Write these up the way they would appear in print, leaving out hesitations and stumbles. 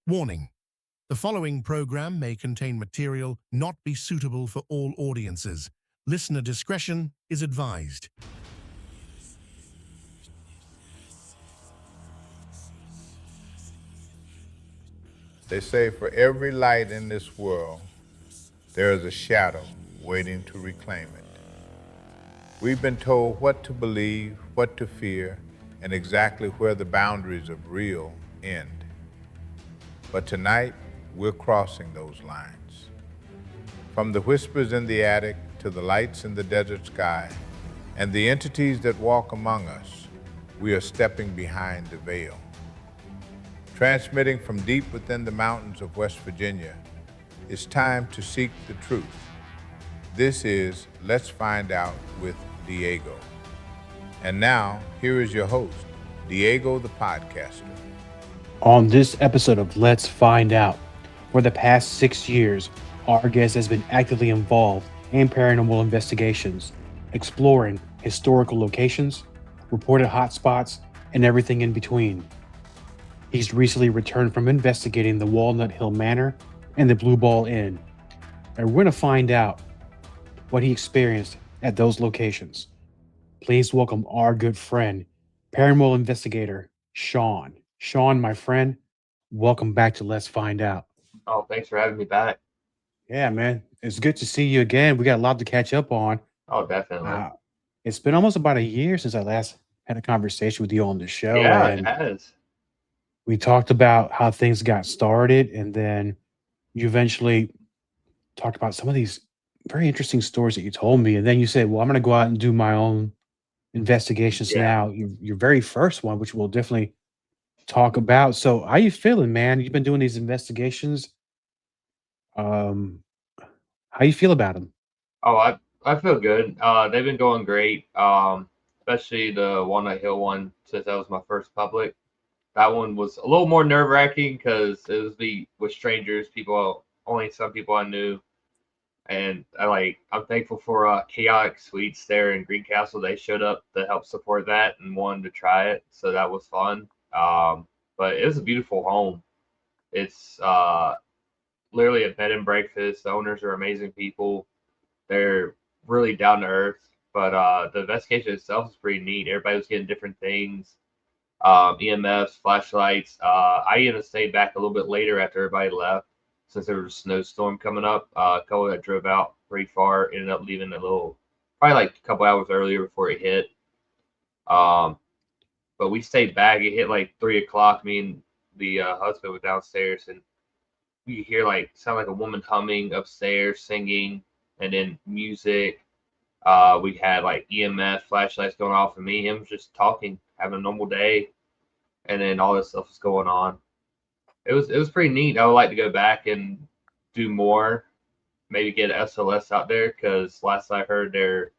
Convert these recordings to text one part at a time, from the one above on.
Warning: the following program may contain material not be suitable for all audiences. Listener discretion is advised. They say for every light in this world, there is a shadow waiting to reclaim it. We've been told what to believe, what to fear, and exactly where the boundaries of real end. But tonight, we're crossing those lines. From the whispers in the attic to the lights in the desert sky and the entities that walk among us, we are stepping behind the veil. Transmitting from deep within the mountains of West Virginia, it's time to seek the truth. This is Let's Find Out with Diego. And now, here is your host, Diego the Podcaster. On this episode of Let's Find Out, for the past 6 years, our guest has been actively involved in paranormal investigations, exploring historical locations, reported hotspots, and everything in between. He's recently returned from investigating the Walnut Hill Manor and the Blue Ball Inn, and we're going to find out what he experienced at those locations. Please welcome our good friend, paranormal investigator, Shawn. Shawn, my friend, welcome back to Let's Find Out. Oh, thanks for having me back. Yeah, man, it's good to see you again. We got a lot to catch up on. Oh, definitely. It's been almost about a year since I last had a conversation with you on the show, Yeah, it and has. we talked about how things got started, and then you eventually talked about some of these very interesting stories that you told me, and then you said, "Well, I'm going to go out and do my own investigations Yeah. now." Your very first one, which we'll definitely talk about. So, how you feeling, man? You've been doing these investigations. Um, how you feel about them? Oh, I feel good. They've been going great. Especially the Walnut Hill one, since that was my first public. That one was a little more nerve wracking because it was with strangers, people, only some people I knew. And I'm thankful for Chaotic Suites there in Greencastle. They showed up to help support that and wanted to try it, so that was fun. But it was a beautiful home. It's literally a bed and breakfast. The owners are amazing people. They're really down to earth. But the investigation itself is pretty neat. Everybody was getting different things, EMFs, flashlights. I even stayed back a little bit later after everybody left, since there was a snowstorm coming up. A couple that drove out pretty far ended up leaving probably like a couple hours earlier before it hit. But we stayed back. It hit like 3 o'clock. Me and the husband were downstairs, and you hear sound like a woman humming upstairs, singing, and then music. We had like EMF flashlights going off, and me and him was just talking, having a normal day, and then all this stuff was going on. It was pretty neat. I would like to go back and do more, maybe get SLS out there, because last I heard they're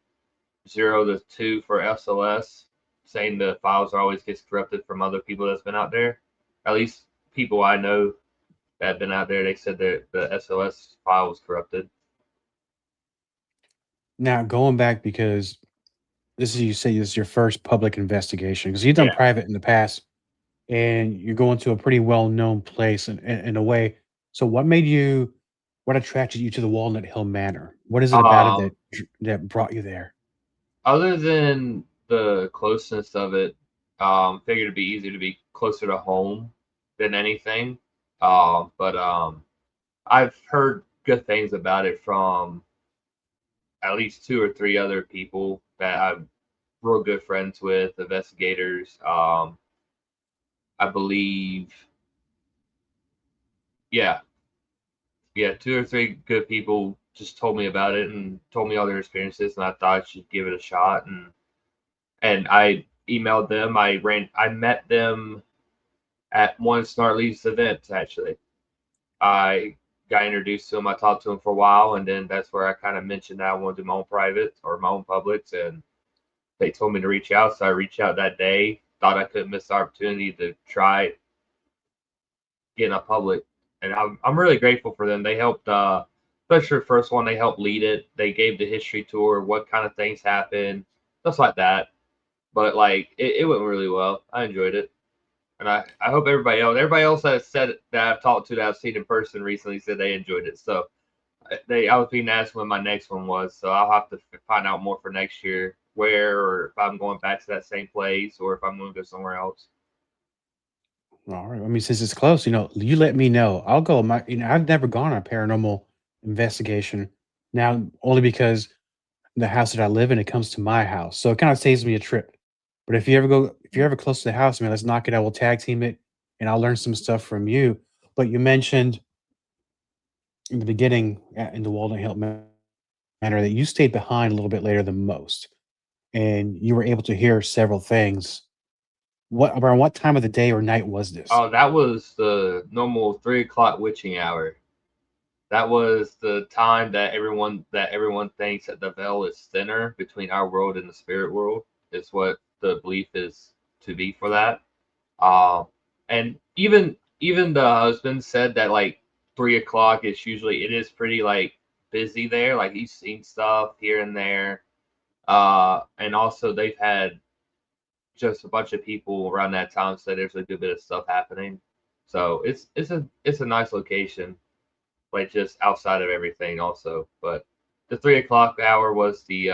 0 to 2 for SLS, saying the files always gets corrupted from other people that's been out there. At least people I know that have been out there, they said that the SLS file was corrupted. Now, going back, because you say this is your first public investigation, because you've done Yeah. private in the past, and you're going to a pretty well known place in a way. So, what attracted you to the Walnut Hill Manor? What is it about it Um, that brought you there? Other than the closeness of it, figured it'd be easier to be closer to home than anything. But I've heard good things about it from at least 2 or 3 other people that I'm real good friends with, investigators. I believe, yeah, yeah, 2 or 3 good people just told me about it and told me all their experiences, and I thought I should give it a shot. And I emailed them. I met them at one of Snartleaf's events, actually. I got introduced to him. I talked to him for a while, and then that's where I kind of mentioned that I wanted to do my own privates or my own publics, and they told me to reach out. So I reached out that day. Thought I couldn't miss the opportunity to try getting a public, and I'm really grateful for them. They helped, especially the first one. They helped lead it. They gave the history tour, what kind of things happened, stuff like that. But it went really well. I enjoyed it. And I hope everybody else that said that I've talked to that I've seen in person recently said they enjoyed it. So I was being asked when my next one was, so I'll have to find out more for next year where, or if I'm going back to that same place or if I'm going to go somewhere else. All right. I mean, since it's close, you let me know. I'll go. I've never gone on a paranormal investigation. Now, only because the house that I live in, it comes to my house, so it kind of saves me a trip. But if you're ever close to the house, man, let's knock it out. We'll tag team it, and I'll learn some stuff from you. But you mentioned in the beginning in the Walnut Hill Manor that you stayed behind a little bit later than most, and you were able to hear several things. Around what time of the day or night was this? Oh, that was the normal 3 o'clock witching hour. That was the time that everyone thinks that the veil is thinner between our world and the spirit world. Is what the belief is to be for that. Uh, and even the husband said that like 3 o'clock is usually it is pretty like busy there. Like he's seen stuff here and there. And also they've had just a bunch of people around that time, so there's a good bit of stuff happening. So it's a nice location, like just outside of everything also. But the 3 o'clock hour was the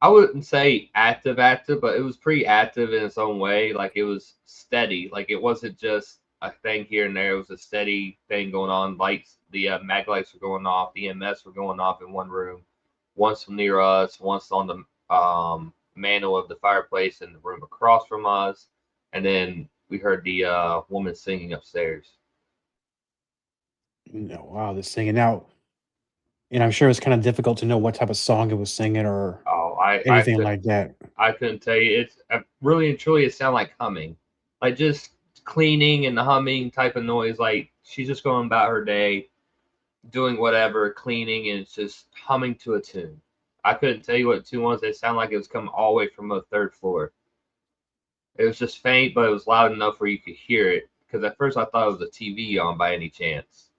I wouldn't say active, but it was pretty active in its own way. Like it was steady. Like it wasn't just a thing here and there. It was a steady thing going on. Lights, the mag lights were going off. The EMS were going off in one room. Once near us, once on the mantle of the fireplace in the room across from us, and then we heard the woman singing upstairs. No, wow, this singing now, and I'm sure it's kind of difficult to know what type of song it was singing or Oh, I I anything could like that. I couldn't tell you. It's really and truly, it sounded like humming, like just cleaning and the humming type of noise. Like she's just going about her day, doing whatever, cleaning, and it's just humming to a tune. I couldn't tell you what the tune was. It sounded like it was coming all the way from the third floor. It was just faint, but it was loud enough where you could hear it. Because at first I thought it was a TV on by any chance.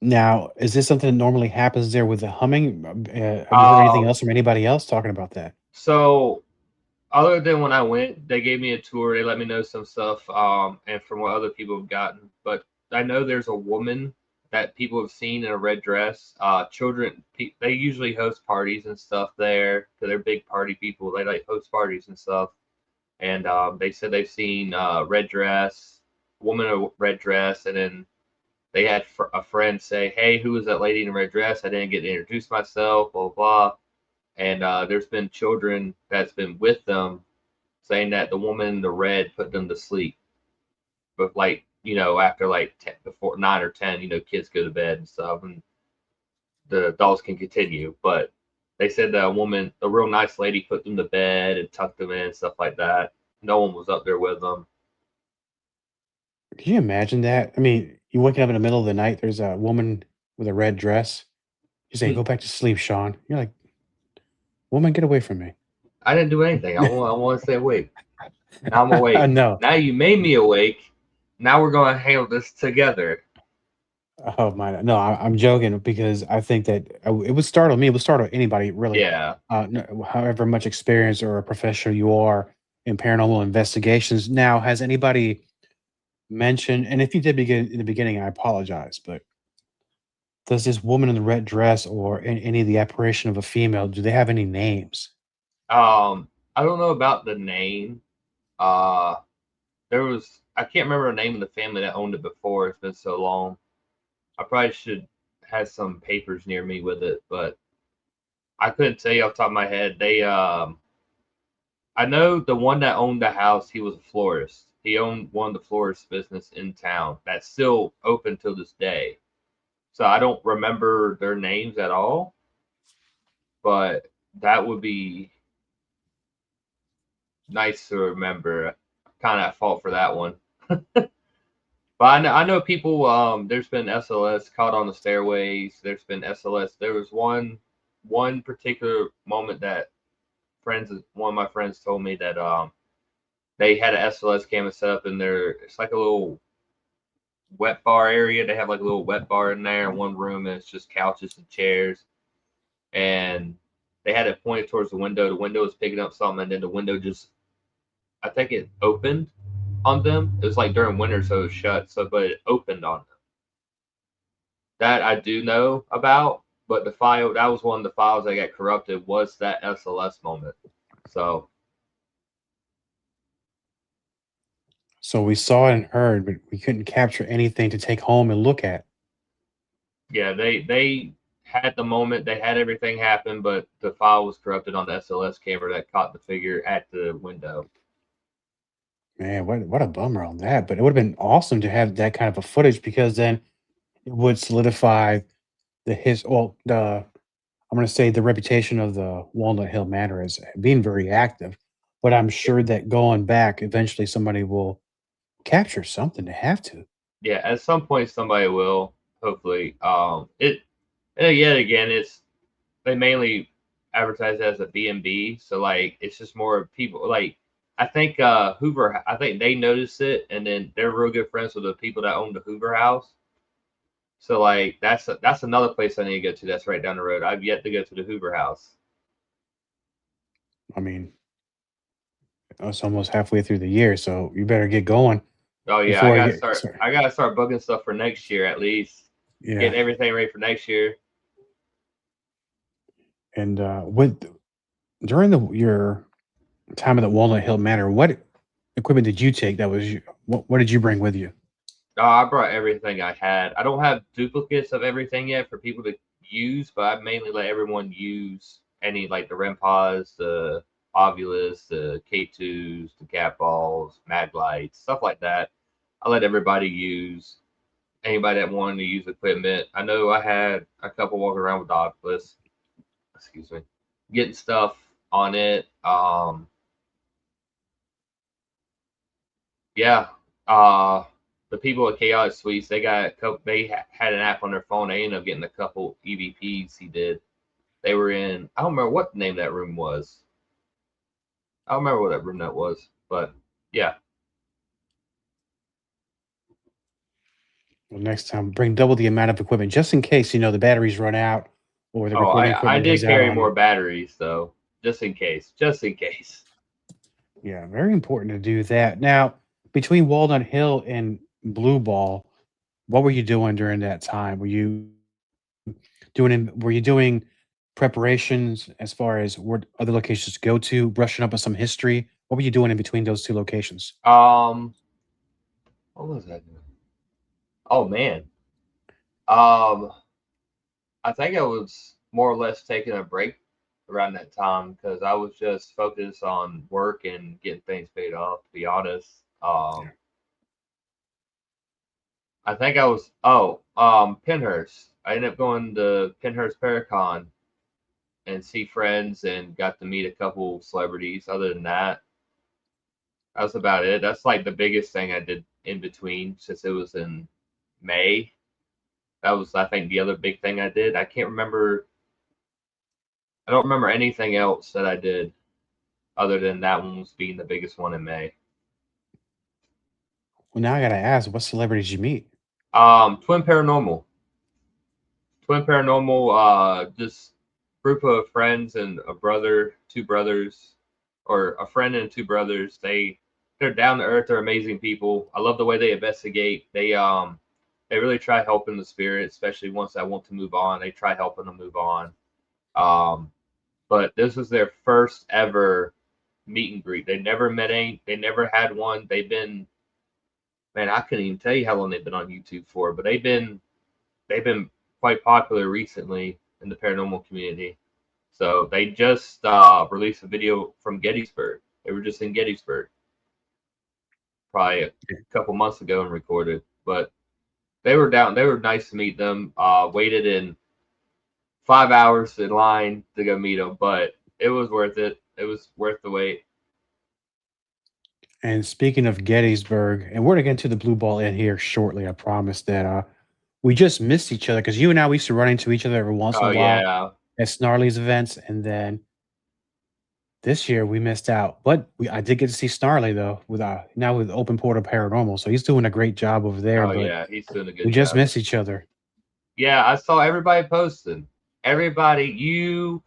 Now, is this something that normally happens there with the humming? Have you heard anything Um, else from anybody else talking about that? so other than when I went, they gave me a tour. They let me know some stuff, and from what other people have gotten. But I know there's a woman that people have seen in a red dress. Children, they usually host parties and stuff there because they're big party people. They like host parties and stuff. And they said they've seen red dress, woman in a red dress, and then they had a friend say, "Hey, who is that lady in a red dress? I didn't get to introduce myself." Blah blah. Blah. And there's been children that's been with them saying that the woman in the red put them to sleep. But like after like 10, before 9 or 10, kids go to bed and stuff, and the adults can continue. But they said that a woman, a real nice lady, put them to bed and tucked them in and stuff like that. No one was up there with them. Can you imagine that? I mean, you waking up in the middle of the night, there's a woman with a red dress. You say, "Go back to sleep, Sean." You're like, "Woman, get away from me." I didn't do anything. I want to stay awake. Now I'm awake. No. Now you made me awake. Now we're going to handle this together. Oh my, no, I'm joking because I think that it would startle me. It would startle anybody, really. Yeah. However much experience or a professional you are in paranormal investigations. Now, has anybody mentioned? And if you did begin in the beginning, I apologize. But does this woman in the red dress or any of the apparition of a female? Do they have any names? I don't know about the name. Uh, I can't remember the name of the family that owned it before. It's been so long. I probably should have some papers near me with it, but I couldn't tell you off the top of my head. I know the one that owned the house. He was a florist. He owned one of the florist business in town that's still open till this day. So I don't remember their names at all, but that would be nice to remember. Kind of at fault for that one. But I know people. There's been SLS caught on the stairways. There's been SLS. There was one particular moment that one of my friends told me that they had an SLS camera set up in there. It's like a little wet bar area. They have like a little wet bar in there in one room, and it's just couches and chairs. And they had it pointed towards the window. The window was picking up something, and then the window just, I think it opened on them. It was like during winter, so it was shut. So, but it opened on them. That I do know about, but the file, that was one of the files that got corrupted, was that SLS moment. So So we saw it and heard, but we couldn't capture anything to take home and look at. yeah, they had the moment, they had everything happen, but the file was corrupted on the SLS camera that caught the figure at the window. Man, what a bummer on that. But it would have been awesome to have that kind of a footage because then it would solidify the I'm going to say the reputation of the Walnut Hill Manor as being very active. But I'm sure that going back, eventually somebody will capture something. They have to. Yeah, at some point somebody will, hopefully. It and yet again, it's they mainly advertise it as a B&B, so like it's just more people like I think Hoover. I think they noticed it, and then they're real good friends with the people that own the Hoover House. So like that's another place I need to go to. That's right down the road. I've yet to go to the Hoover House. I mean, it's almost halfway through the year, so you better get going Oh yeah, before I get. Sorry. I gotta start booking stuff for next year at least. Yeah, Getting everything ready for next year. and with during your time at the Walnut Hill Manor, what equipment did you take? What did you bring with you? Oh, I brought everything I had. I don't have duplicates of everything yet for people to use, but I mainly let everyone use any like the REM pods, the Ovulus, the K2s, the cat balls, mag lights, stuff like that. I let everybody use anybody that wanted to use equipment. I know I had a couple walking around with the Oculus, excuse me, getting stuff on it. Yeah. Uh, the people at Chaotic Suites, they got a couple, had an app on their phone. They ended up getting a couple EVPs he did. They were in, I don't remember what the name of that room was. I don't remember what that room that was, but yeah. Well, next time, bring double the amount of equipment just in case the batteries run out or the Oh, recording I equipment goes did out carry on you. more batteries though, just in case, just in case. Yeah, very important to do that. Now, between Walnut Hill and Blue Ball, what were you doing during that time? Were you doing preparations as far as where other locations to go to, brushing up on some history? What were you doing in between those two locations? Um, what was I doing? Oh man. Um, I think I was more or less taking a break around that time because I was just focused on work and getting things paid off. To be honest, Yeah. I think I was Pinhurst. I ended up going to Pinhurst Paracon and see friends and got to meet a couple celebrities. Other than that, that's about it. That's like the biggest thing I did in between since it was in May. That was I think the other big thing I did. I can't remember. I don't remember anything else that I did other than that one was being the biggest one in May. Well, now I gotta ask, what celebrities you meet? Twin Paranormal. Twin Paranormal, just group of friends and a brother, two brothers, or a friend and two brothers. They're down to earth. They're amazing people. I love the way they investigate. They really try helping the spirit, especially once I want to move on. They try helping them move on. Um, but this was their first ever meet and greet. They never met any. They never had one. They've been, man, I couldn't even tell you how long they've been on YouTube for, but they've been quite popular recently in the paranormal community. So they just released a video from Gettysburg. They were just in Gettysburg probably a couple months ago and recorded, but they were down. They were nice to meet them. Waited in 5 hours in line to go meet them, but it was worth it. It was worth the wait. And speaking of Gettysburg, and we're gonna get into the Blue Ball in here shortly. I promise that we just missed each other because you and I we used to run into each other every once in Oh a while yeah, at Snarly's events, and then this year we missed out. But I did get to see Snarly though with now with Open Portal Paranormal, so he's doing a great job over there. oh But yeah, he's doing a we good just job. missed each other. Yeah, I saw everybody posting. Everybody, you,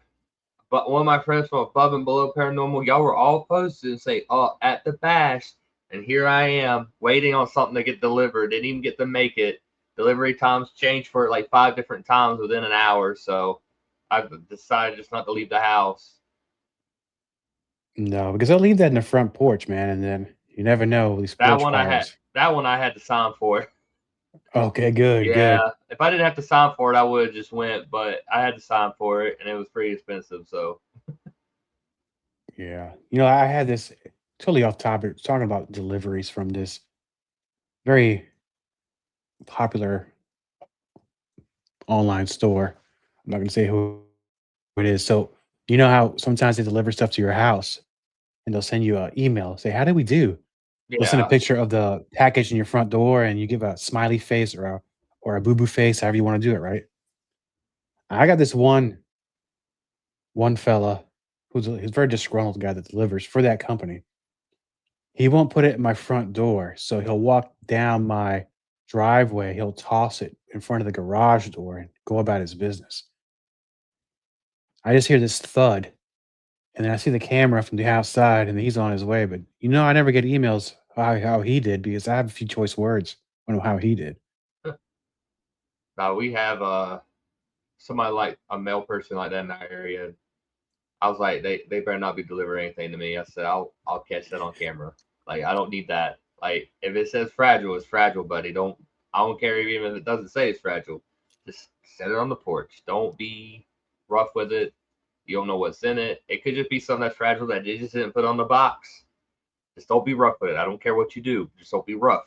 but one of my friends from Above and Below Paranormal, y'all were all posted and say, "Oh, at the bash," and here I am waiting on something to get delivered. Didn't even get to make it. Delivery times changed for like 5 different times within an hour, so I've decided just not to leave the house. No, because they'll leave that in the front porch, man, and then you never know these That porch one I had. fires. That one I had to sign for. Okay, good, good. Yeah, if I didn't have to sign for it, I would have just went, but I had to sign for it, and it was pretty expensive. So Yeah. I had this totally off topic talking about deliveries from this very popular online store. I'm not going to say who it is. So, you know how sometimes they deliver stuff to your house and they'll send you an email, say, "How did we do?" They'll send a yeah, picture of the package in your front door and you give a smiley face or a boo boo face, however you want to do it, right? I got this one fella he's a very disgruntled guy that delivers for that company. He won't put it in my front door, so he'll walk down my driveway, he'll toss it in front of the garage door and go about his business. I just hear this thud, and then I see the camera from the outside, and he's on his way, but, I never get emails how he did because I have a few choice words on how he did. now we have somebody like a male person like that in our area. I was like, they better not be delivering anything to me. I said, I'll catch that on camera. Like, I don't need that. Like, if it says fragile, it's fragile, buddy. I don't care even if it doesn't say it's fragile. Just set it on the porch. Don't be rough with it. You don't know what's in it. It could just be something that's fragile that they just didn't put on the box. Just don't be rough with it. I don't care what you do. Just don't be rough.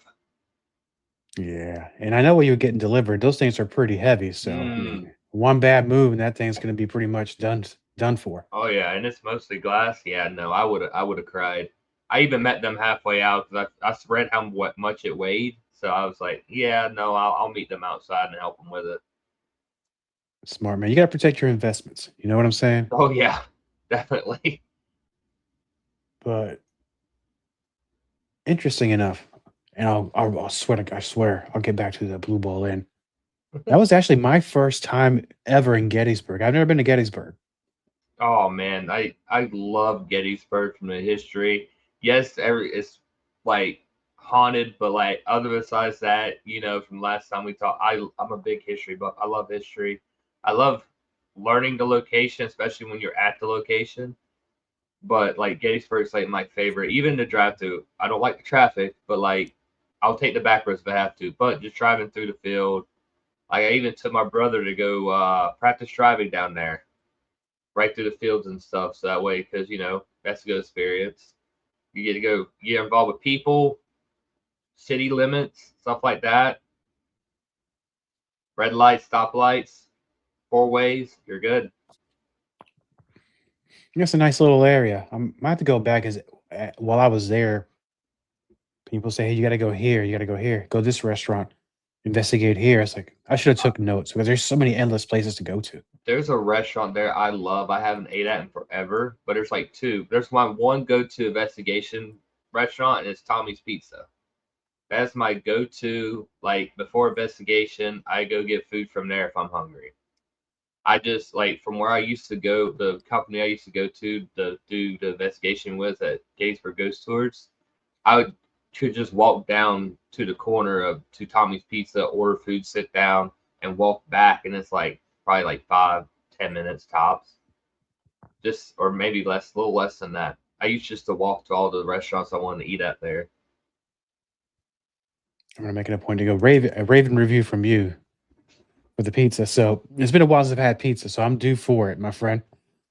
Yeah, and I know what you're getting delivered. Those things are pretty heavy, so, I Mm. mean, one bad move and that thing's gonna be pretty much done for. Oh yeah, and it's mostly glass. Yeah, no, I would have cried. I even met them halfway out because I read how what much it weighed. So I was like, yeah, no, I'll meet them outside and help them with it. Smart man. You gotta protect your investments, you know what I'm saying? Oh yeah, definitely. But interesting enough, and I swear, I'll get back to the Blue Ball Inn. That was actually my first time ever in Gettysburg. I've never been to Gettysburg. Oh man, I love Gettysburg from the history. Yes, it's like haunted, but like other besides that, from last time we talked, I'm a big history buff. I love history. I love learning the location, especially when you're at the location. But like Gettysburg's like my favorite, even to drive through. I don't like the traffic, but like I'll take the back roads if I have to. But just driving through the field, like I even took my brother to go practice driving down there right through the fields and stuff. So that way, because that's a good experience. You get to go get involved with people, city limits, stuff like that. Red lights, stop lights, four ways. You're good. It's a nice little area. I might have to go back as while I was there, people say, "Hey, you gotta go here, you gotta go here, go this restaurant, investigate here." It's like I should have took notes because there's so many endless places to go to. There's a restaurant there I love. I haven't ate at in forever, but there's like two. There's my one go-to investigation restaurant, and it's Tommy's Pizza. That's my go-to. Like before investigation, I go get food from there if I'm hungry. I just like from where I used to go, the company I used to go to do the investigation with at Gettysburg Ghost Tours. I could just walk down to the corner of to Tommy's Pizza, order food, sit down, and walk back, and it's like probably like 5-10 minutes tops, just or maybe less, a little less than that. I used just to walk to all the restaurants I wanted to eat at there. I'm gonna make it a point to go a raven review from you for the pizza. So it's been a while since I've had pizza, so I'm due for it, my friend.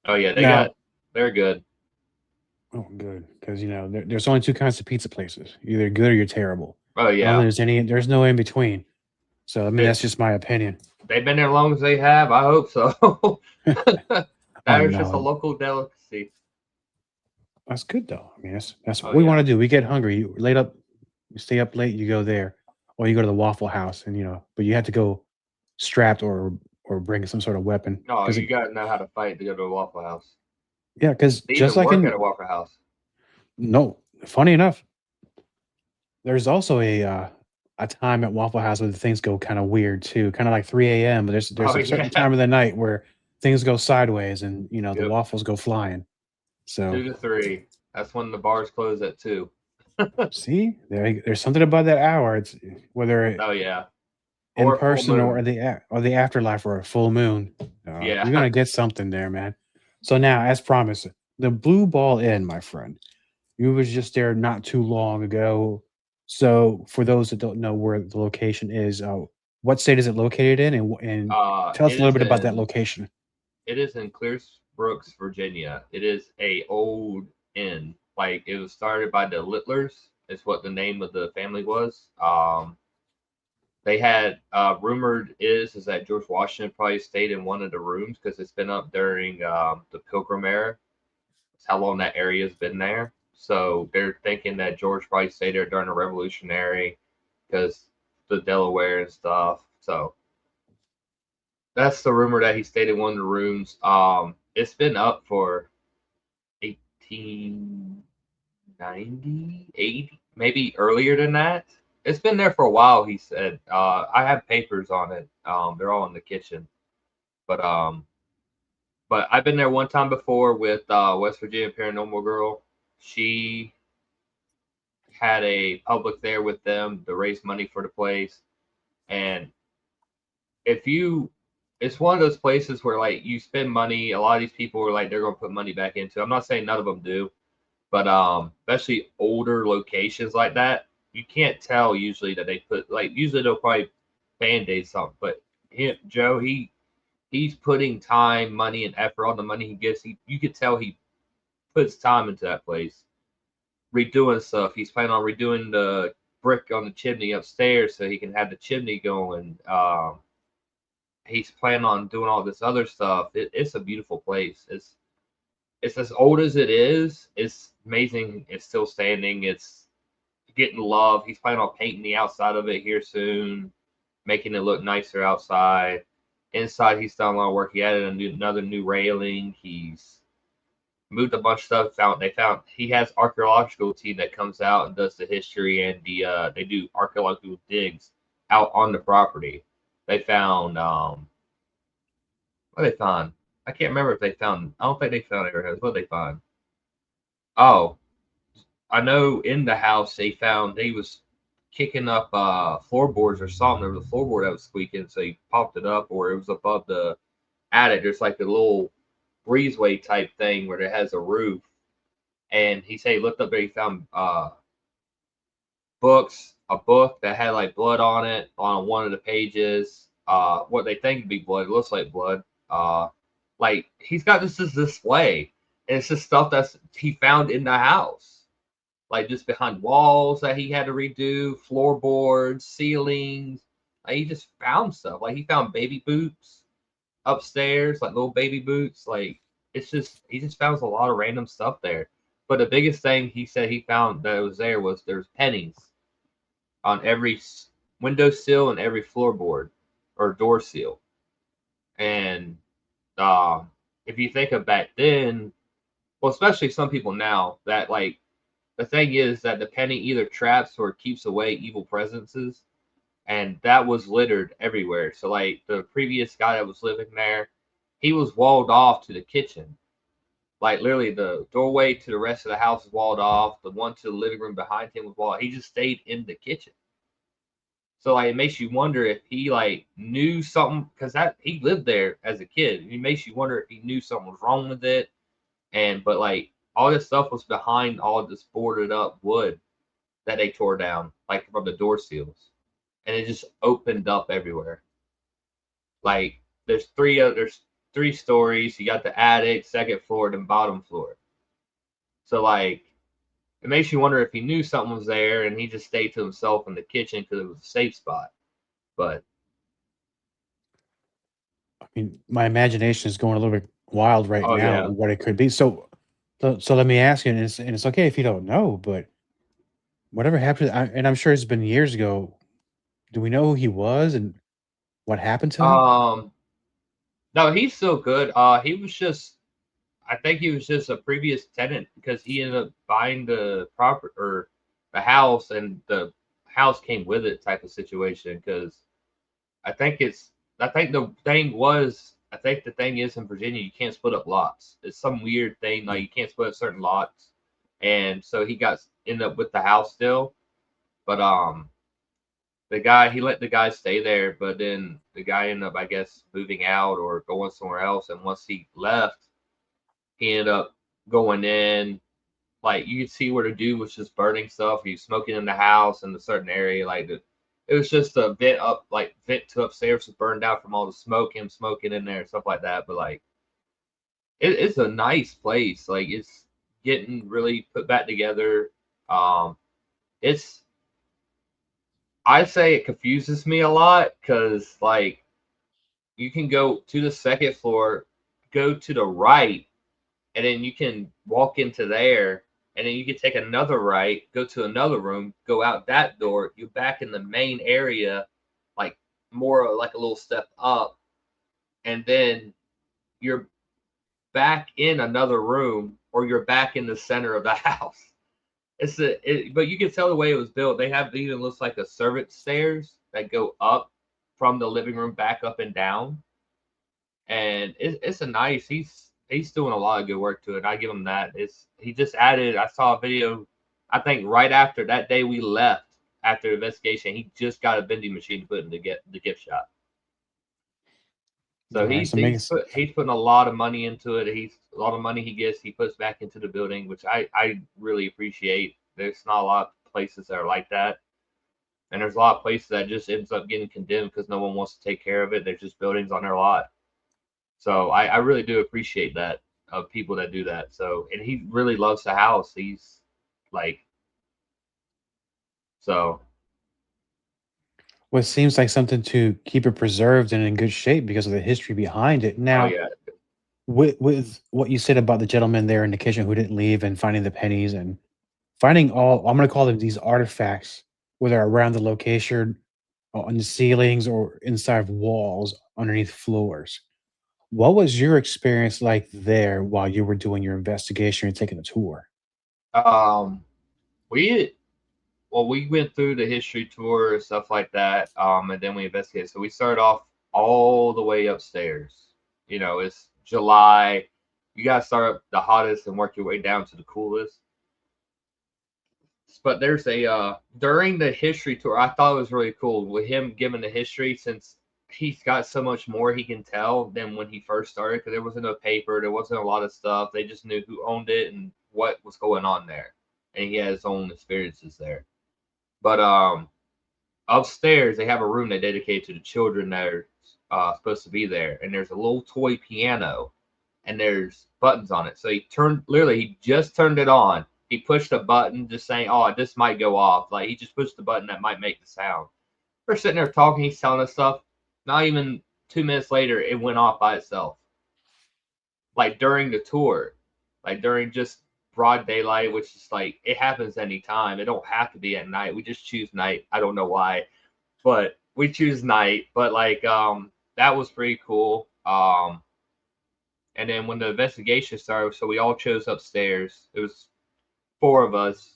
Oh yeah, Now, they're good. oh, good, because there's only two kinds of pizza places: you're either good or you're terrible. Oh I don't think yeah, there's no in between. So I mean, they, that's just my opinion. they've been there as long as they have. I hope so. Oh That is just a no, local delicacy. that's good though. I mean, that's Oh what we yeah. want to do. We get hungry, you stay up late, you go there, or you go to the Waffle House, and but you have to go strapped or bring some sort of weapon No, because you gotta know how to fight to go to a Waffle House. yeah, because They just even like work at in a Waffle House. no, funny enough, there's also a time at Waffle House where things go kind of weird too, kind of like 3 a.m. But there's Oh a certain yeah. time of the night where things go sideways, and the Yep. waffles go flying. So 2 to 3. That's when the bars close at 2. see, there's something about that hour. It's whether Oh yeah. in Or full person or moon. the afterlife or a full moon. You're Yeah. gonna get something there, man. So now, as promised, the Blue Ball Inn, my friend. You was just there not too long ago. So for those that don't know where the location is, what state is it located in, and tell us It a little is bit about that in location. Clearbrook, Virginia. It is a old inn. Like it was started by the Littlers. Is what the name of the family was. They had rumored is that George Washington probably stayed in one of the rooms because it's been up during the Pilgrim era. It's how long that area's been there. So they're thinking that George probably stayed there during the Revolutionary because the Delaware and stuff. So that's the rumor that he stayed in one of the rooms. It's been up for 1890, 80, maybe earlier than that. It's been there for a while, he said. I have papers on it. They're all in the kitchen. But I've been there one time before with West Virginia Paranormal Girl. She had a public there with them to raise money for the place. And if you, it's one of those places where like you spend money. A lot of these people are like they're going to put money back into. I'm not saying none of them do, but especially older locations like that, you can't tell usually that they put like usually they'll probably band-aid something. But Joe, he's putting time, money, and effort on the money he gets. You could tell he puts time into that place, redoing stuff. He's planning on redoing the brick on the chimney upstairs so he can have the chimney going. He's planning on doing all this other stuff. It's a beautiful place. It's as old as it is. It's amazing. It's still standing. It's getting love. He's planning on painting the outside of it here soon, making it look nicer outside. Inside, he's done a lot of work. He added another new railing. He's moved a bunch of stuff. Found he has archaeological team that comes out and does the history and they do archaeological digs out on the property. They found what they found. I can't remember if they found. I don't think they found arrowheads. What did they find? Oh, I know in the house they was kicking up floorboards or something. There was a floorboard that was squeaking, so he popped it up, or it was above the attic. There's like a little breezeway type thing where it has a roof. And he said he looked up there, he found a book that had like blood on it on one of the pages. What they think to be blood, it looks like blood. Like he's got this display, and it's just stuff that's he found in the house, like just behind walls that he had to redo, floorboards, ceilings. Like he just found stuff. Like he found baby boots upstairs, like little baby boots. Like it's just he just found a lot of random stuff there. But the biggest thing he said he found that was there's pennies on every window sill and every floorboard or door seal. And uh, if you think of back then, well, especially some people now, that like the thing is that the penny either traps or keeps away evil presences, and that was littered everywhere. So like the previous guy that was living there, he was walled off to the kitchen. Like literally the doorway to the rest of the house was walled off. The one to the living room behind him was walled. He just stayed in the kitchen. So like it makes you wonder if he like knew something because that he lived there as a kid. It makes you wonder if he knew something was wrong with it. And but like all this stuff was behind all this boarded up wood that they tore down, like from the door seals. And it just opened up everywhere. Like there's three stories. You got the attic, second floor, and bottom floor. So like it makes you wonder if he knew something was there and he just stayed to himself in the kitchen because it was a safe spot. But I mean, my imagination is going a little bit wild right oh now. yeah, What it could be. So let me ask you, and it's okay if you don't know, but whatever happened, and I'm sure it's been years ago. Do we know who he was and what happened to him? um, no, he's still good. He was just I think he was just a previous tenant because he ended up buying the property or the house and the house came with it type of situation because I think the thing was I think the thing is in Virginia you can't split up lots. It's some weird thing like you can't split up certain lots, and so he got ended up with the house still. But the guy he let the guy stay there, but then the guy ended up I guess moving out or going somewhere else. And once he left, he ended up going in. Like you could see where the dude was just burning stuff. He was smoking in the house in a certain area. It was just a vent up, like vent to upstairs was burned out from all the smoke, him smoking in there, stuff like that. But like, it's a nice place. Like it's getting really put back together. Um, it's I say it confuses me a lot because like you can go to the second floor, go to the right, and then you can walk into there, and then you can take another right, go to another room, go out that door, you're back in the main area, like more like a little step up, and then you're back in another room, or you're back in the center of the house. But you can tell the way it was built. They have even looks like a servant stairs that go up from the living room back up and down, and it's a nice. He's doing a lot of good work to it. I give him that. It's he just added. I saw a video. I think right after that day we left after the investigation, he just got a vending machine to put in the gift shop. So Nice. Amazing. he's putting a lot of money into it. He's a lot of money he gets he puts back into the building, which I really appreciate. There's not a lot of places that are like that, and there's a lot of places that just ends up getting condemned because no one wants to take care of it. There's just buildings on their lot. So I really do appreciate that of people that do that. So and he really loves the house. He's like so. What seems like something to keep it preserved and in good shape because of the history behind it. Oh Now, yeah. with what you said about the gentleman there in the kitchen who didn't leave and finding the pennies and finding all, I'm going to call them these artifacts, whether around the location, on the ceilings, or inside of walls underneath floors. What was your experience like there while you were doing your investigation and taking a tour? Um, we we went through the history tour and stuff like that. And then we investigated. So we started off all the way upstairs. You know, it's July. You gotta start up the hottest and work your way down to the coolest. But there's a during the history tour, I thought it was really cool with him giving the history since he's got so much more he can tell than when he first started because there wasn't no paper, there wasn't a lot of stuff. They just knew who owned it and what was going on there, and he had his own experiences there. But upstairs they have a room they dedicate to the children that are supposed to be there, and there's a little toy piano and there's buttons on it. So he just turned it on. He pushed a button just saying, "Oh, this might go off." Like he just pushed the button that might make the sound. We're sitting there talking, he's telling us stuff. Not even 2 minutes later, it went off by itself. Like during the tour. Like during just broad daylight, which is like it happens anytime. It don't have to be at night. We just choose night. I don't know why. But we choose night. But like that was pretty cool. And then when the investigation started, so we all chose upstairs. It was four of us.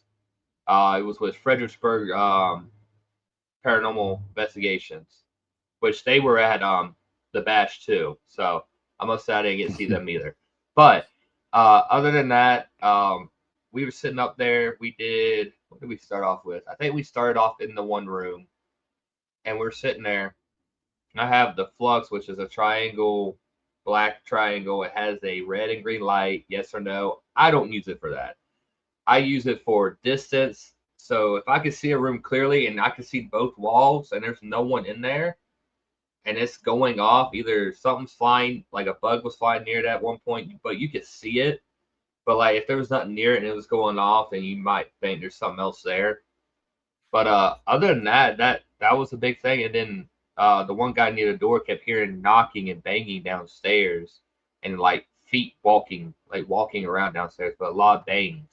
It was with Fredericksburg Paranormal Investigations, which they were at the bash too. So I must say I didn't get to see them either. But other than that, we were sitting up there. We did what did we start off with? I think we started off in the one room, and we're sitting there. I have the flux, which is a triangle, black triangle. It has a red and green light. Yes or no? I don't use it for that. I use it for distance. So if I can see a room clearly and I can see both walls and there's no one in there and it's going off, either something's flying, like a bug was flying near it at one point, but you could see it. But like if there was nothing near it and it was going off, then you might think there's something else there. But other than that, that was a big thing. And then the one guy near the door kept hearing knocking and banging downstairs and like feet walking, like walking around downstairs, but a lot of bangs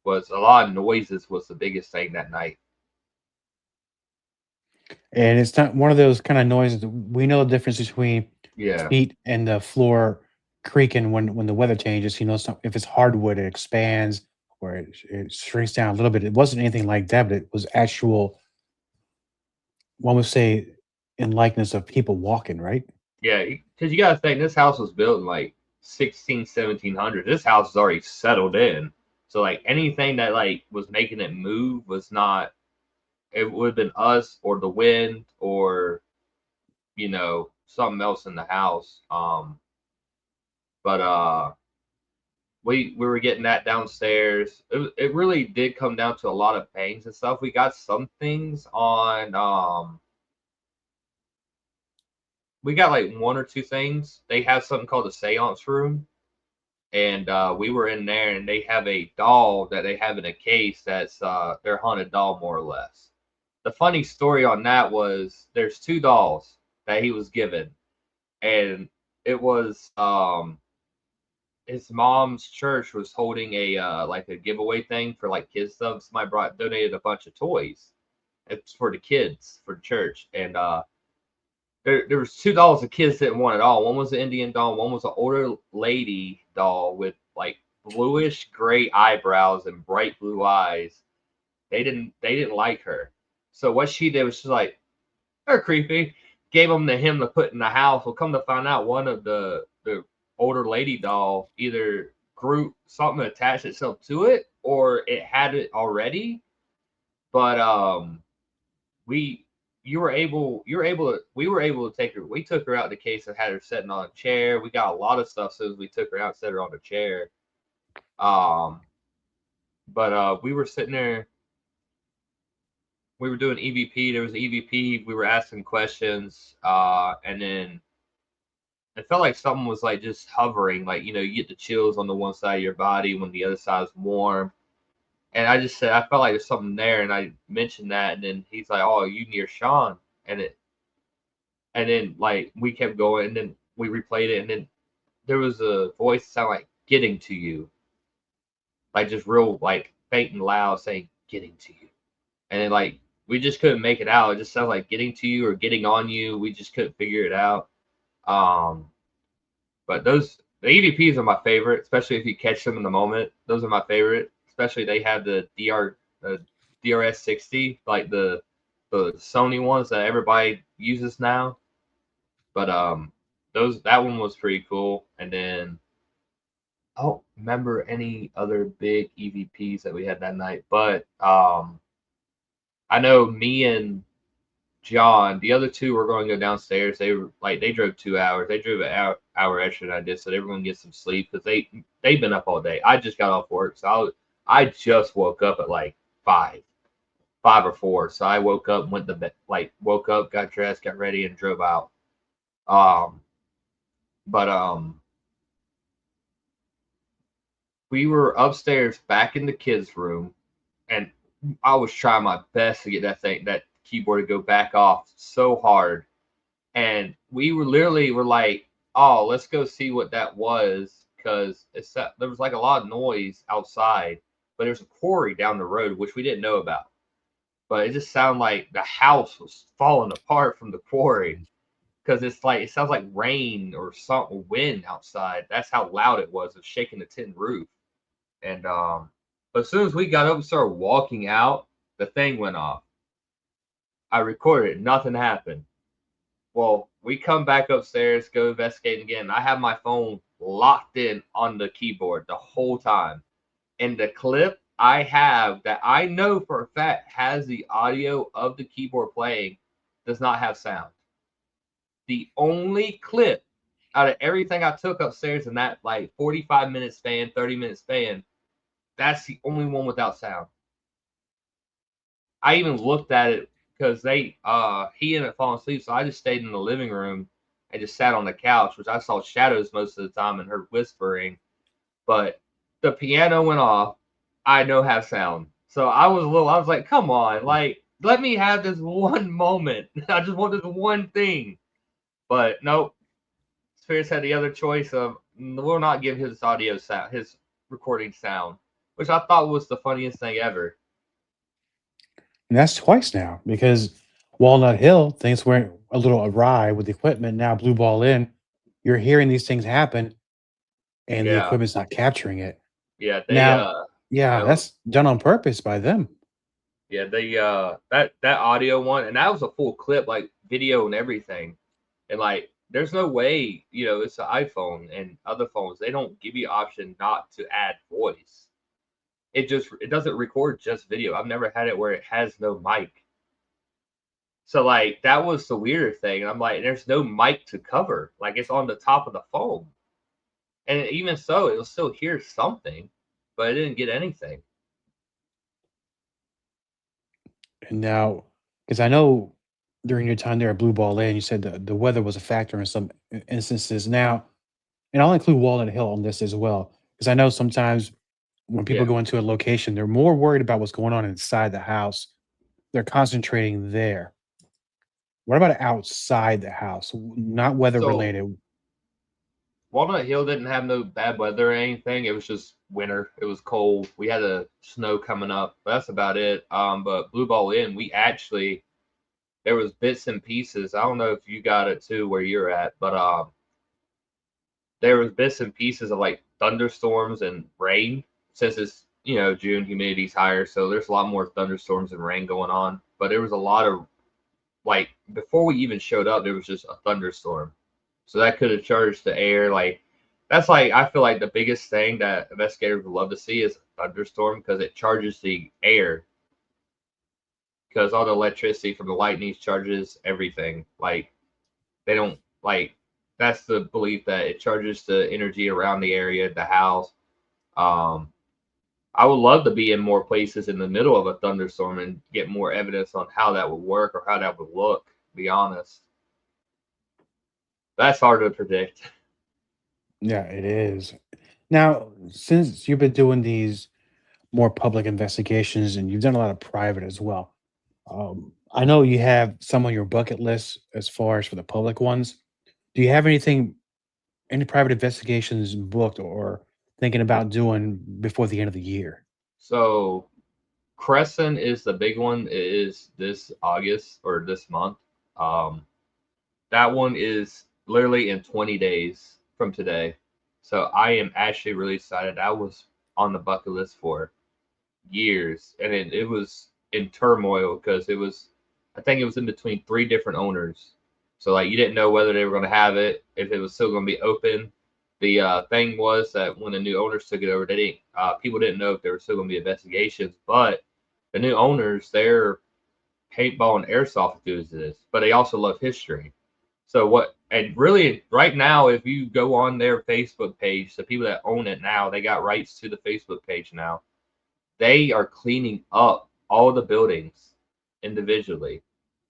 was a lot of noises was the biggest thing that night. And it's not one of those kind of noises. We know the difference between Yeah. feet and the floor creaking when the weather changes. You know, if it's hardwood, it expands or it shrinks down a little bit. It wasn't anything like that, but it was actual, one would say, in likeness of people walking, right? Yeah, because you got to think this house was built in like 1700. This house is already settled in. So like anything that like was making it move was not. It would have been us or the wind or something else in the house. But we were getting that downstairs. It really did come down to a lot of bangs and stuff. We got some things on. We got like one or two things. They have something called a seance room, and we were in there, and they have a doll that they have in a case that's their haunted doll, more or less. The funny story on that was there's two dolls that he was given, and it was his mom's church was holding a like a giveaway thing for like kids stuff. Somebody donated a bunch of toys. It's for the kids for the church, and there was two dolls the kids didn't want at all. One was an Indian doll, one was an older lady doll with like bluish gray eyebrows and bright blue eyes. They didn't like her. So what she did was she's like, they're creepy. Gave them to him to put in the house. Well, come to find out, one of the older lady doll either grew something attached itself to it or it had it already. But we we were able to take her. We took her out the case and had her sitting on a chair. We got a lot of stuff so as we took her out and set her on a chair. Um, but we were sitting there. We were doing EVP. There was EVP. We were asking questions, and then it felt like something was like just hovering. Like you get the chills on the one side of your body when the other side's warm. And I just said I felt like there's something there, and I mentioned that, and then he's like, "Oh, you near Shawn?" And then like we kept going, and then we replayed it, and then there was a voice that sounded like "getting to you," like just real like faint and loud saying "getting to you," and then like we just couldn't make it out. It just sounded like "getting to you" or "getting on you." We just couldn't figure it out. Um, but the EVPs are my favorite, especially if you catch them in the moment. Those are my favorite. Especially they have the DRS 60, like the Sony ones that everybody uses now. But those that one was pretty cool. And then I don't remember any other big EVPs that we had that night. But I know me and John, the other two were going to go downstairs. They drove 2 hours. They drove an hour extra than I did, so they were going to get some sleep because they've been up all day. I just got off work, so I just woke up at like 5 or 4. So I woke up, went to bed, like woke up, got dressed, got ready, and drove out. Um, but we were upstairs back in the kids' room, and I was trying my best to get that keyboard to go back off so hard. And we were literally were like, oh, let's go see what that was because there was like a lot of noise outside, but there's a quarry down the road which we didn't know about. But it just sounded like the house was falling apart from the quarry because it's like it sounds like rain or some wind outside. That's how loud it was of shaking the tin roof. And but as soon as we got up and started walking out, the thing went off. I recorded it. Nothing happened. Well, we come back upstairs, go investigate again. I have my phone locked in on the keyboard the whole time. And the clip I have that I know for a fact has the audio of the keyboard playing does not have sound. The only clip out of everything I took upstairs in that like 45-minute span, 30-minute span, that's the only one without sound. I even looked at it because he ended up falling asleep, so I just stayed in the living room and just sat on the couch, which I saw shadows most of the time and heard whispering. But the piano went off. I know have sound. So I was like, come on, like let me have this one moment. I just want this one thing. But nope. Spears had the other choice of will not give his audio sound, his recording sound, which I thought was the funniest thing ever. And that's twice now because Walnut Hill, things went a little awry with the equipment. Now, Blue Ball in, you're hearing these things happen and the Yeah, equipment's not capturing it. yeah, Now, yeah, that was that's done on purpose by them. yeah, that audio one, and that was a full clip, like video and everything, and like there's no way, it's an iPhone and other phones, they don't give you option not to add voice. It doesn't record just video. I've never had it where it has no mic. So like that was the weirder thing. And I'm like, there's no mic to cover. Like it's on the top of the phone. And even so, it'll still hear something, but it didn't get anything. And now, because I know during your time there at Blue Ball Lane, you said the weather was a factor in some instances. Now, and I'll include Walnut Hill on this as well, because I know sometimes when people Yeah. go into a location, they're more worried about what's going on inside the house. They're concentrating there. What about outside the house? Not weather So related. Walnut Hill didn't have no bad weather or anything. It was just winter. It was cold. We had a snow coming up. But that's about it. But Blue Ball Inn, we actually there was bits and pieces. I don't know if you got it too where you're at, but there was bits and pieces of like thunderstorms and rain since it's June, humidity's higher, so there's a lot more thunderstorms and rain going on. But there was a lot of like before we even showed up, there was just a thunderstorm, so that could have charged the air. Like that's like I feel like the biggest thing that investigators would love to see is a thunderstorm because it charges the air because all the electricity from the lightning charges everything. Like they don't like that's the belief that it charges the energy around the area, the house. Um, I would love to be in more places in the middle of a thunderstorm and get more evidence on how that would work or how that would look. To be honest, that's hard to predict. Yeah, it is. Now, since you've been doing these more public investigations and you've done a lot of private as well, I know you have some on your bucket list as far as for the public ones. Do you have anything, any private investigations booked or thinking about doing before the end of the year? So Crescent is the big one. It is this August or this month. Um, that one is literally in 20 days from today. So I am actually really excited. I was on the bucket list for years, and it was in turmoil because I think it was in between three different owners. So like you didn't know whether they were going to have it, if it was still going to be open. The thing was that when the new owners took it over, they didn't. People didn't know if there were still going to be investigations, but the new owners, they're paintball and airsoft enthusiasts, but they also love history. So what? And really, right now, if you go on their Facebook page, the people that own it now, they got rights to the Facebook page now. They are cleaning up all the buildings individually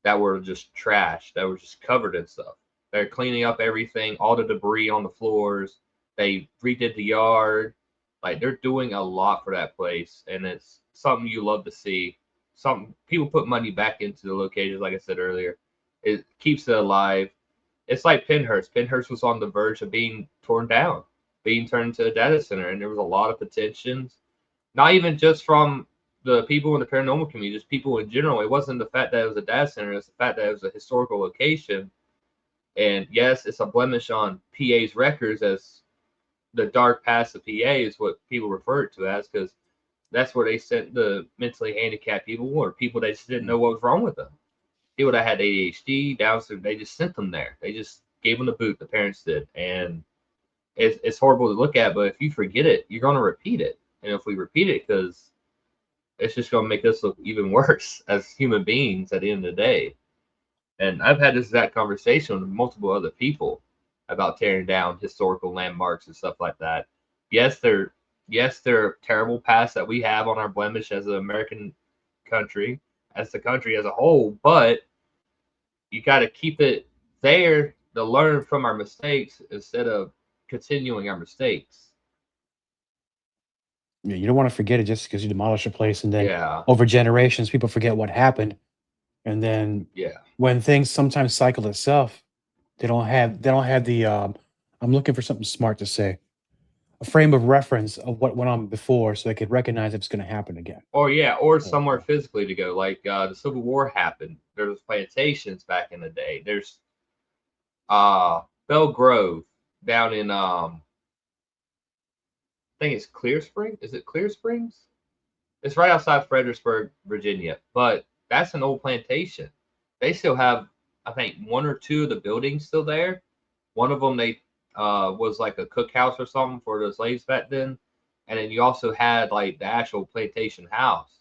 that were just trash, that were just covered in stuff. They're cleaning up everything, all the debris on the floors. They redid the yard. Like they're doing a lot for that place, and it's something you love to see. Some people put money back into the locations, like I said earlier. It keeps it alive. It's like Penhurst. Penhurst was on the verge of being torn down, being turned into a data center, and there was a lot of petitions, not even just from the people in the paranormal community, just people in general. It wasn't the fact that it was a data center, it's the fact that it was a historical location. And yes, it's a blemish on PA's records, as the dark past of PA is what people refer it to as, because that's where they sent the mentally handicapped people or people that just didn't know what was wrong with them. People that had ADHD, Down syndrome, they just sent them there. They just gave them the boot, the parents did. And it's horrible to look at, but if you forget it, you're going to repeat it. And if we repeat it, because it's just going to make us look even worse as human beings at the end of the day. And I've had this exact conversation with multiple other people about tearing down historical landmarks and stuff like that. Yes, they're terrible past that we have on our blemish as an American country, as the country as a whole, but you got to keep it there to learn from our mistakes instead of continuing our mistakes. Yeah, you don't want to forget it just because you demolish a place and then Yeah, over generations people forget what happened. And then yeah. when things sometimes cycle itself, they don't have the I'm looking for something smart to say. A frame of reference of what went on before so they could recognize if it's gonna happen again. Or yeah, or Oh, somewhere physically to go. Like the Civil War happened. There was plantations back in the day. There's Bell Grove down in I think it's Clear Spring. Is it Clear Springs? It's right outside Fredericksburg, Virginia. But that's an old plantation. They still have, I think, one or two of the buildings still there. One of them they was like a cookhouse or something for the slaves back then, and then you also had like the actual plantation house.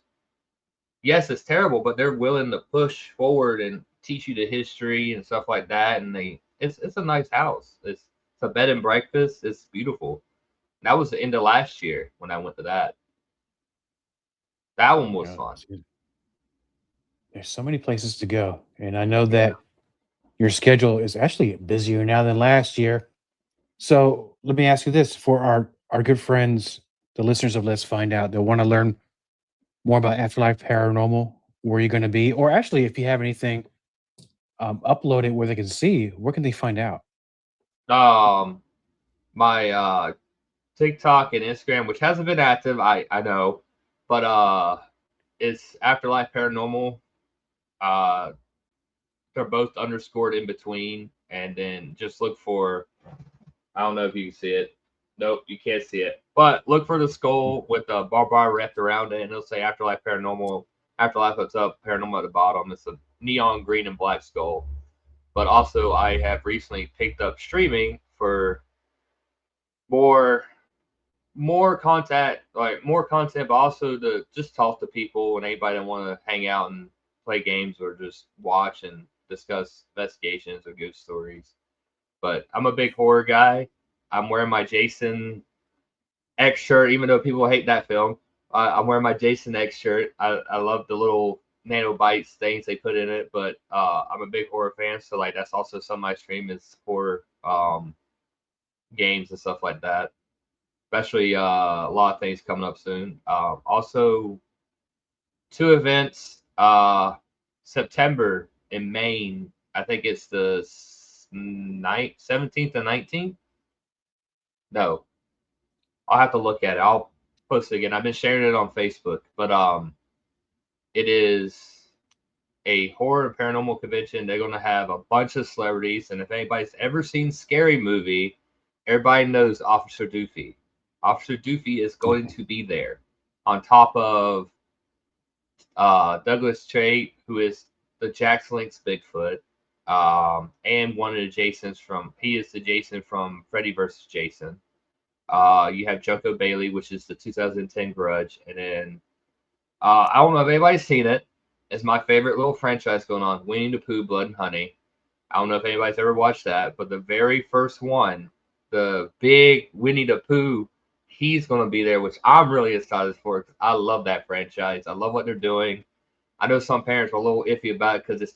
Yes, it's terrible, but they're willing to push forward and teach you the history and stuff like that. And it's a nice house. It's a bed and breakfast. It's beautiful. That was the end of last year when I went to that. That one was Yeah, fun. there's so many places to go, and I know Yeah. that your schedule is actually busier now than last year. So let me ask you this: for our good friends, the listeners of Let's Find Out, they want to learn more about Afterlife Paranormal, where you're going to be, or actually, if you have anything uploaded where they can see, where can they find out? Um, my TikTok and Instagram, which hasn't been active, I know, but it's Afterlife Paranormal. Uh, they're both underscored in between, and then just look for. I don't know if you can see it. Nope, you can't see it. But look for the skull with the barbed wire wrapped around it, and it'll say Afterlife Paranormal. Afterlife what's up, Paranormal at the bottom. It's a neon green and black skull. But also, I have recently picked up streaming for more more content, but also to just talk to people and anybody that want to hang out and play games or just watch and discuss investigations or ghost stories. But I'm a big horror guy. I'm wearing my Jason X shirt, even though people hate that film. I'm wearing my Jason X shirt. I love the little nanobites things they put in it, but I'm a big horror fan, so like that's also some of my stream is horror games and stuff like that. Especially a lot of things coming up soon. Also, two events. September in Maine. I think it's the 17th and 19th. No, I'll have to look at it. I'll post it again. I've been sharing it on Facebook, but it is a horror and paranormal convention. They're going to have a bunch of celebrities, and if anybody's ever seen Scary Movie, everybody knows Officer Doofy. Officer Doofy is going to be there, on top of Douglas Trey, who is the Jackson Link's Bigfoot, and one of the Jasons from. He is the Jason from Freddy vs. Jason. You have Junko Bailey, which is the 2010 Grudge, and then I don't know if anybody's seen it. It's my favorite little franchise going on, Winnie the Pooh, Blood and Honey. I don't know if anybody's ever watched that, but the very first one, the big Winnie the Pooh, he's going to be there, which I'm really excited for because I love that franchise. I love what they're doing. I know some parents are a little iffy about it because it's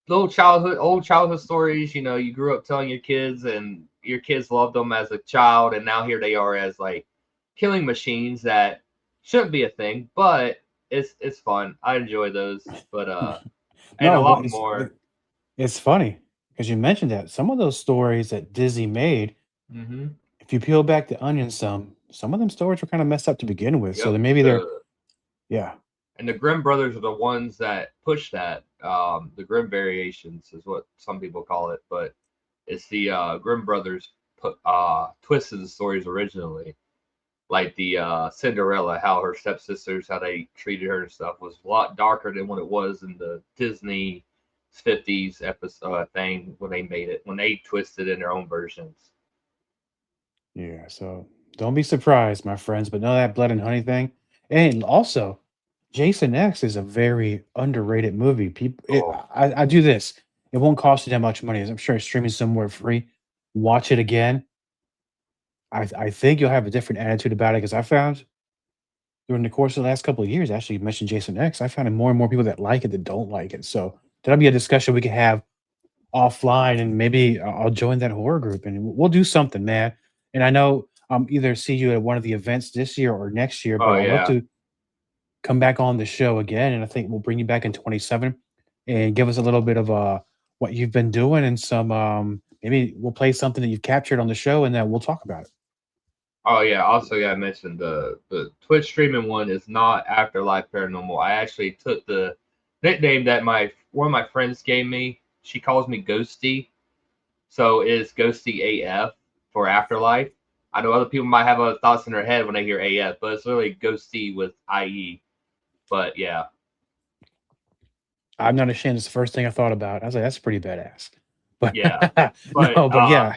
old childhood stories. You know, you grew up telling your kids, and your kids loved them as a child, and now here they are as like killing machines that shouldn't be a thing, but it's fun. I enjoy those, but and a No, but lot more. it's funny because you mentioned that some of those stories that Disney made, Hmm. if you peel back the onion some of them stories were kind of messed up to begin with. So Yep. then maybe they're yeah. And the Grimm brothers are the ones that push that. The Grimm variations is what some people call it, but it's the Grimm brothers put twisted the stories originally. Like the Cinderella, how her stepsisters, how they treated her and stuff was a lot darker than what it was in the Disney 50s episode thing when they made it, when they twisted in their own versions. Yeah, so don't be surprised, my friends, but know that blood and honey thing. And also, Jason X is a very underrated movie. People, Oh, I do this. It won't cost you that much money. I'm sure it's streaming somewhere free. Watch it again. I think you'll have a different attitude about it because I found during the course of the last couple of years, actually, you mentioned Jason X. I found more and more people that like it that don't like it. So that'll be a discussion we can have offline, and maybe I'll join that horror group and we'll do something, man. And I know either see you at one of the events this year or next year, but oh I'd love yeah. to come back on the show again. And I think we'll bring you back in 27 and give us a little bit of what you've been doing and some maybe we'll play something that you've captured on the show and then we'll talk about it. Oh yeah. Also, got to mention the Twitch streaming one is not Afterlife Paranormal. I actually took the nickname that my one of my friends gave me. She calls me Ghosty, so it's Ghosty AF for Afterlife. I know other people might have other thoughts in their head when they hear AF, but it's really Ghosty with IE. But yeah, I'm not ashamed. It's the first thing I thought about. I was like, that's pretty badass. But Yeah. But no, but yeah.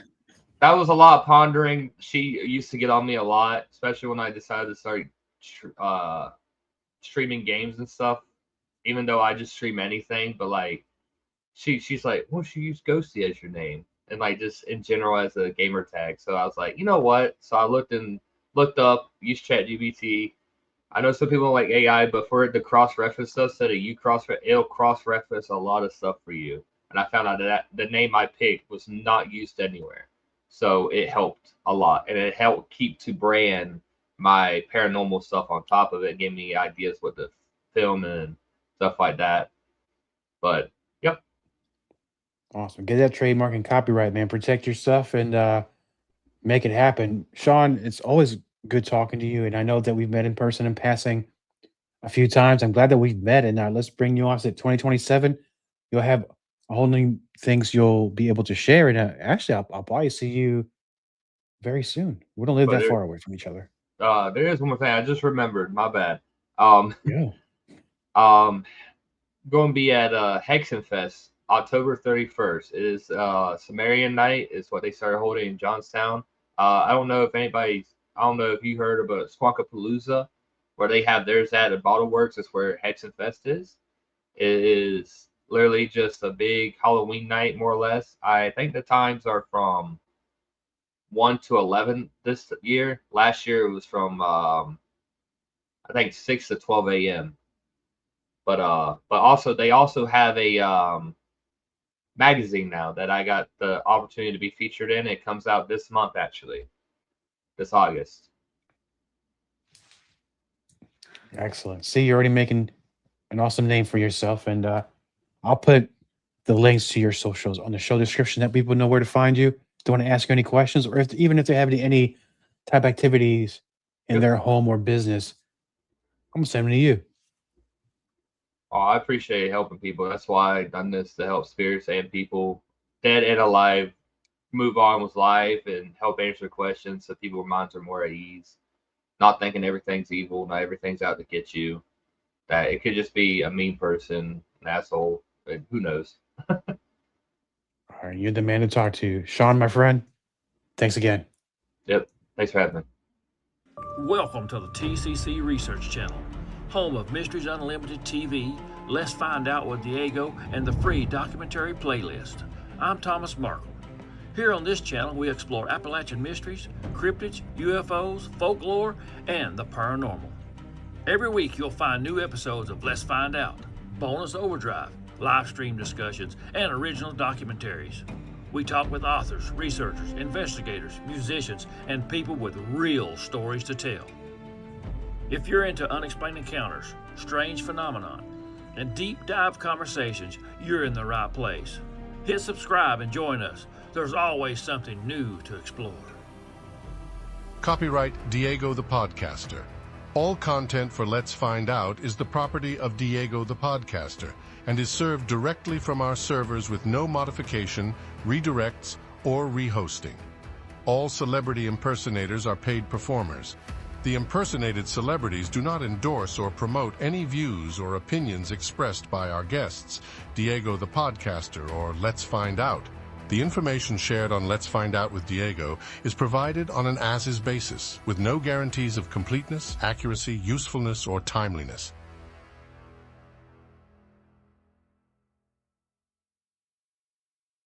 that was a lot of pondering. She used to get on me a lot, especially when I decided to start streaming games and stuff. Even though I just stream anything, but like she's like, "Well, she used Ghosty as your name," and like just in general as a gamer tag. So I was like, you know what? So I looked up, used ChatGPT. I know some people don't like AI, but for it to cross reference stuff, so that it'll cross reference a lot of stuff for you. And I found out that the name I picked was not used anywhere, so it helped a lot, and it helped keep to brand my paranormal stuff on top of it, give me ideas what to film and stuff like that. But yep. Awesome. Get that trademark and copyright, man. Protect your stuff and make it happen. Shawn, it's always good talking to you. And I know that we've met in person in passing a few times. I'm glad that we've met. And let's bring you on to 2027. You'll have a whole new things you'll be able to share. And actually, I'll probably see you very soon. We don't live But that far away from each other. there is one more thing I just remembered. My bad. Um, Yeah. um, going to be at Hexenfest October 31st. It is Sumerian Night is what they started holding in Johnstown. I don't know if you heard about Squonkapalooza, where they have theirs at Bottle Works. Is where Hexenfest is. It is literally just a big Halloween night, more or less. I think the times are from 1 to 11 this year. Last year it was from I think 6 to 12 a.m. But also they also have a magazine now that I got the opportunity to be featured in. It comes out this month, actually, this August. Excellent. See, you're already making an awesome name for yourself. And I'll put the links to your socials on the show description that people know where to find you. Don't want to ask you any questions, or even if they have any type activities in Yep. their home or business, I'm gonna send them to you. Oh, I appreciate helping people. That's why I've done this to help spirits and people, dead and alive, move on with life and help answer questions so people's minds are more at ease. Not thinking everything's evil, not everything's out to get you. That it could just be a mean person, an asshole, and who knows. All right, you're the man to talk to. Shawn, my friend, thanks again. Yep. Thanks for having me. Welcome to the TCC Research Channel, home of Mysteries Unlimited TV, Let's Find Out with Diego, and the free documentary playlist. I'm Thomas Markle. Here on this channel, we explore Appalachian mysteries, cryptids, UFOs, folklore, and the paranormal. Every week, you'll find new episodes of Let's Find Out, bonus overdrive, live stream discussions, and original documentaries. We talk with authors, researchers, investigators, musicians, and people with real stories to tell. If you're into unexplained encounters, strange phenomenon, and deep dive conversations, you're in the right place. Hit subscribe and join us. There's always something new to explore. Copyright Diego the Podcaster. All content for Let's Find Out is the property of Diego the Podcaster and is served directly from our servers with no modification, redirects, or rehosting. All celebrity impersonators are paid performers. The impersonated celebrities do not endorse or promote any views or opinions expressed by our guests, Diego the Podcaster, or Let's Find Out. The information shared on Let's Find Out with Diego is provided on an as-is basis, with no guarantees of completeness, accuracy, usefulness, or timeliness.